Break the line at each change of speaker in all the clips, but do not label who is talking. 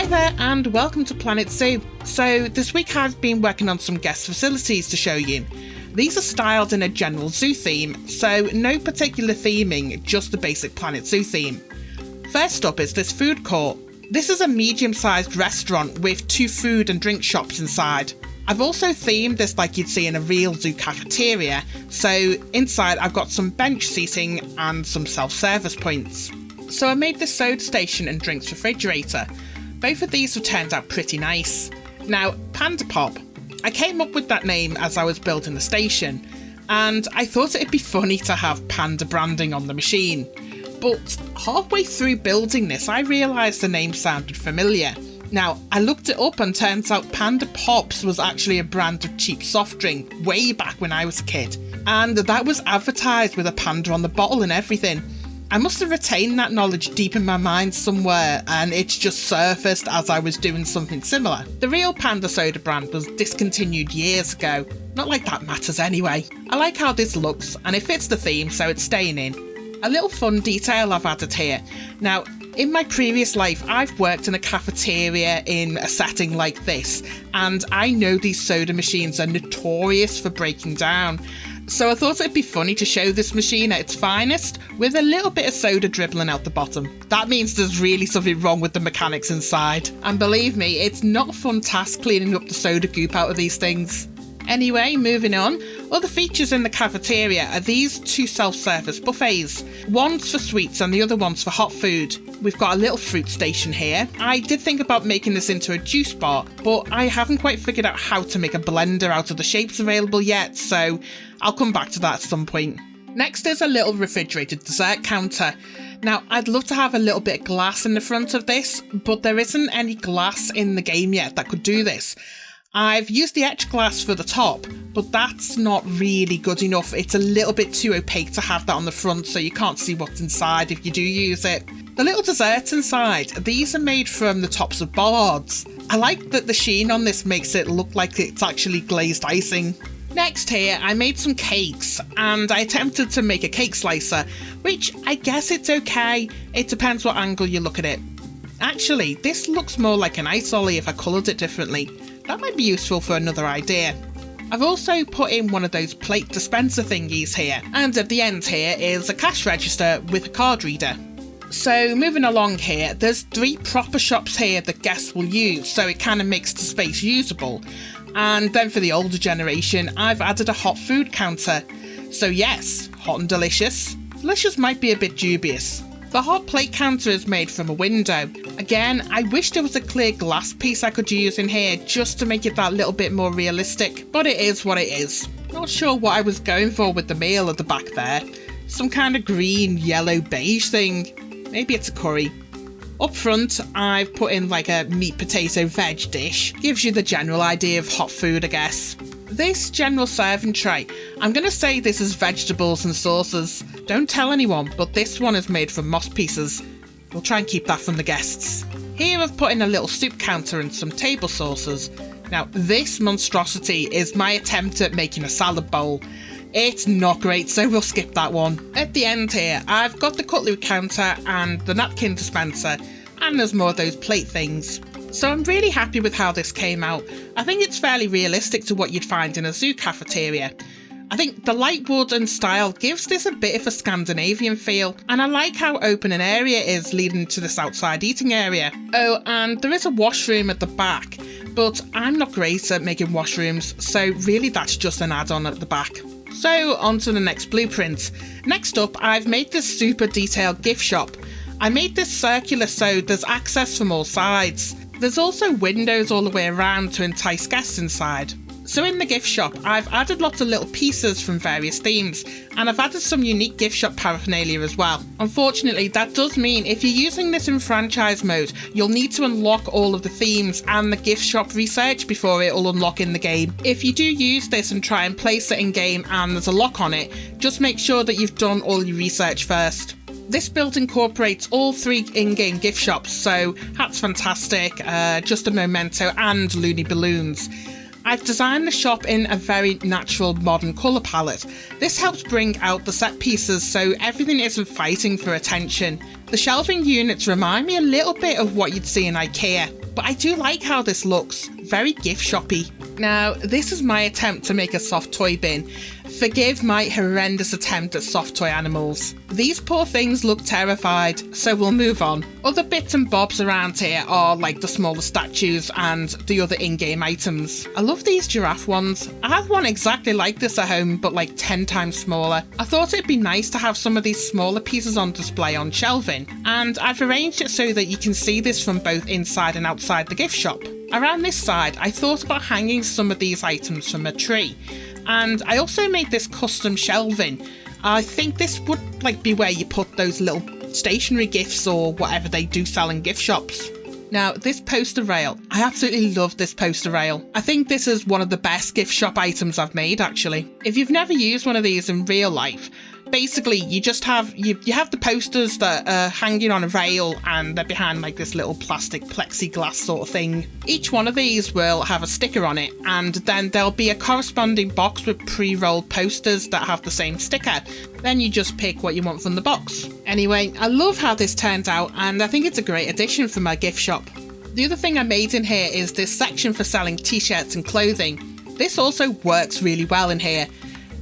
Hi there and welcome to Planet Zoo. So this week I've been working on some guest facilities to show you. These are styled in a general zoo theme, so no particular theming, just the basic Planet Zoo theme. First up is this food court. This is a medium-sized restaurant with 2 food and drink shops inside. I've also themed this like you'd see in a real zoo cafeteria, so inside I've got some bench seating and some self-service points. So I made this soda station and drinks refrigerator. Both of these have turned out pretty nice. Now, Panda Pop. I came up with that name as I was building the station, and I thought it'd be funny to have panda branding on the machine. But halfway through building this, I realised the name sounded familiar. Now, I looked it up and turns out Panda Pops was actually a brand of cheap soft drink way back when I was a kid. And that was advertised with a panda on the bottle and everything. I must have retained that knowledge deep in my mind somewhere, and it's just surfaced as I was doing something similar. The real Panda soda brand was discontinued years ago. Not like that matters anyway. I like how this looks, and it fits the theme, so it's staying in. A little fun detail I've added here. Now, in my previous life, I've worked in a cafeteria in a setting like this, and I know these soda machines are notorious for breaking down. So I thought it'd be funny to show this machine at its finest, with a little bit of soda dribbling out the bottom. That means there's really something wrong with the mechanics inside. And believe me, it's not a fun task cleaning up the soda goop out of these things. Anyway, moving on. Other features in the cafeteria are these 2 self-service buffets. One's for sweets and the other one's for hot food. We've got a little fruit station here. I did think about making this into a juice bar, but I haven't quite figured out how to make a blender out of the shapes available yet, so I'll come back to that at some point. Next is a little refrigerated dessert counter. Now, I'd love to have a little bit of glass in the front of this, but there isn't any glass in the game yet that could do this. I've used the etch glass for the top, but that's not really good enough. It's a little bit too opaque to have that on the front, so you can't see what's inside if you do use it. The little desserts inside, these are made from the tops of bollards. I like that the sheen on this makes it look like it's actually glazed icing. Next here, I made some cakes, and I attempted to make a cake slicer, which I guess it's okay. It depends what angle you look at it. Actually, this looks more like an ice ollie if I coloured it differently. That might be useful for another idea. I've also put in one of those plate dispenser thingies here, and at the end here is a cash register with a card reader. So moving along here, there's 3 proper shops here that guests will use, so it kind of makes the space usable. And then for the older generation, I've added a hot food counter. So yes, hot and delicious. Delicious might be a bit dubious. The hot plate counter is made from a window. Again, I wish there was a clear glass piece I could use in here just to make it that little bit more realistic, but it is what it is. Not sure what I was going for with the meal at the back there. Some kind of green, yellow, beige thing. Maybe it's a curry. Up front, I've put in like a meat, potato, veg dish. Gives you the general idea of hot food, I guess. This general serving tray, I'm going to say this is vegetables and sauces. Don't tell anyone, but this one is made from moss pieces. We'll try and keep that from the guests. Here I've put in a little soup counter and some table sauces. Now this monstrosity is my attempt at making a salad bowl. It's not great, so we'll skip that one. At the end here, I've got the cutlery counter and the napkin dispenser, and there's more of those plate things. So I'm really happy with how this came out. I think it's fairly realistic to what you'd find in a zoo cafeteria. I think the light wood and style gives this a bit of a Scandinavian feel, and I like how open an area is leading to this outside eating area. Oh, and there is a washroom at the back, but I'm not great at making washrooms, so really that's just an add-on at the back. So on to the next blueprint. Next up, I've made this super detailed gift shop. I made this circular so there's access from all sides. There's also windows all the way around to entice guests inside. So in the gift shop, I've added lots of little pieces from various themes, and I've added some unique gift shop paraphernalia as well. Unfortunately, that does mean if you're using this in franchise mode, you'll need to unlock all of the themes and the gift shop research before it will unlock in the game. If you do use this and try and place it in game and there's a lock on it, just make sure that you've done all your research first. This build incorporates all 3 in-game gift shops, so Hat's Fantastic, Just a Memento and Looney Balloons. I've designed the shop in a very natural modern colour palette. This helps bring out the set pieces so everything isn't fighting for attention. The shelving units remind me a little bit of what you'd see in IKEA. but I do like how this looks, very gift shoppy. Now, this is my attempt to make a soft toy bin. Forgive my horrendous attempt at soft toy animals. These poor things look terrified, so we'll move on. Other bits and bobs around here are like the smaller statues and the other in-game items. I love these giraffe ones. I have one exactly like this at home, but like 10 times smaller. I thought it'd be nice to have some of these smaller pieces on display on shelving, and I've arranged it so that you can see this from both inside and outside the gift shop. Around this side, I thought about hanging some of these items from a tree, and I also made this custom shelving. I think this would be where you put those little stationery gifts or whatever they do sell in gift shops. Now, this poster rail, I absolutely love this poster rail. I think this is one of the best gift shop items I've made, actually. If you've never used one of these in real life, basically you just have you have the posters that are hanging on a rail and they're behind like this little plastic plexiglass sort of thing. Each one of these will have a sticker on it, and then there'll be a corresponding box with pre-rolled posters that have the same sticker. Then you just pick what you want from the box. Anyway, I love how this turned out, and I think it's a great addition for my gift shop. The other thing I made in here is this section for selling t-shirts and clothing. This also works really well in here.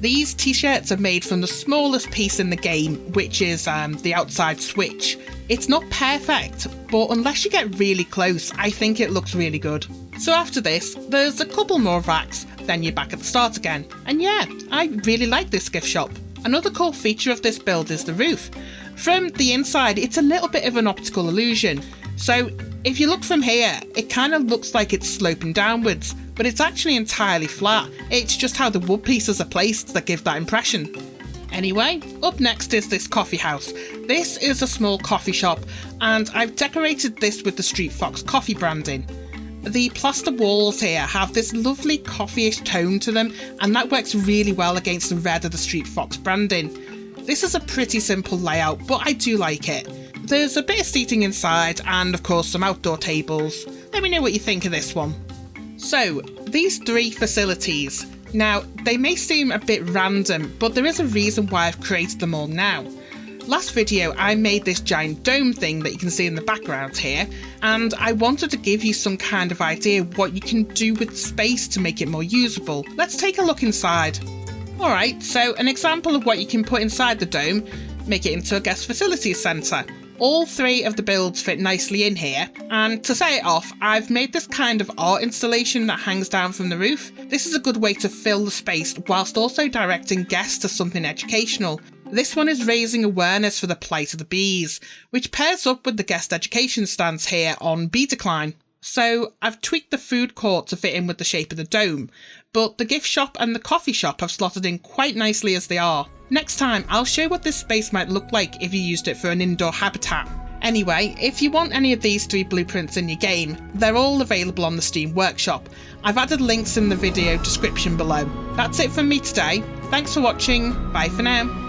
These t-shirts are made from the smallest piece in the game, which is the outside switch. It's not perfect, but unless you get really close, I think it looks really good. So after this, there's a couple more racks, then you're back at the start again. And yeah, I really like this gift shop. Another cool feature of this build is the roof. From the inside, it's a little bit of an optical illusion. So if you look from here, it kind of looks like it's sloping downwards, but it's actually entirely flat. It's just how the wood pieces are placed that give that impression. Anyway, up next is this coffee house. This is a small coffee shop, and I've decorated this with the Street Fox coffee branding. The plaster walls here have this lovely coffee-ish tone to them, and that works really well against the red of the Street Fox branding. This is a pretty simple layout, but I do like it. There's a bit of seating inside, and of course some outdoor tables. Let me know what you think of this one. So, these 3 facilities. Now, they may seem a bit random, but there is a reason why I've created them all now. Last video, I made this giant dome thing that you can see in the background here, and I wanted to give you some kind of idea what you can do with space to make it more usable. Let's take a look inside. Alright, so an example of what you can put inside the dome, make it into a guest facilities centre. All 3 of the builds fit nicely in here, and to set it off, I've made this kind of art installation that hangs down from the roof. This is a good way to fill the space whilst also directing guests to something educational. This one is raising awareness for the plight of the bees, which pairs up with the guest education stands here on Bee Decline. So I've tweaked the food court to fit in with the shape of the dome, but the gift shop and the coffee shop have slotted in quite nicely as they are. Next time, I'll show what this space might look like if you used it for an indoor habitat. Anyway, if you want any of these 3 blueprints in your game, they're all available on the Steam Workshop. I've added links in the video description below. That's it from me today. Thanks for watching. Bye for now.